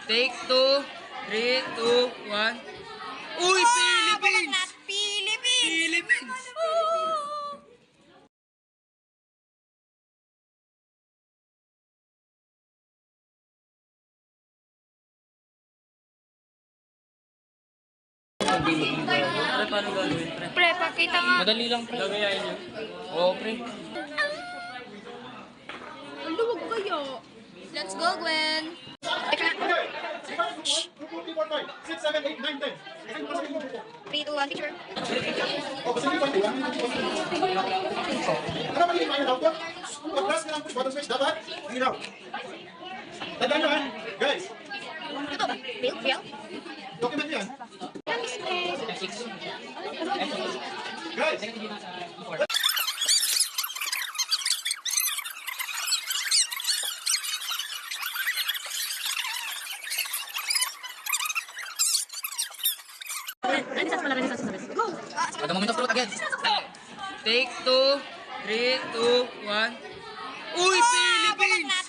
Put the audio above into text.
Take 2, 3, 2, 1. Uy, Philippines! Philippines! Philippines! Pre, paano gagawin, pre? Pre, pakita nga. Madali lang, pre. Gagayain nyo? Oo, pre. Ang luwag kayo. Let's go, Gwen. Teka. 3, 2, 1, picture. Guys, Ito ba? Bill? document yan. Guys, At the moment of truth again. Take 2, 3, 2, 1. Uy, Philippines!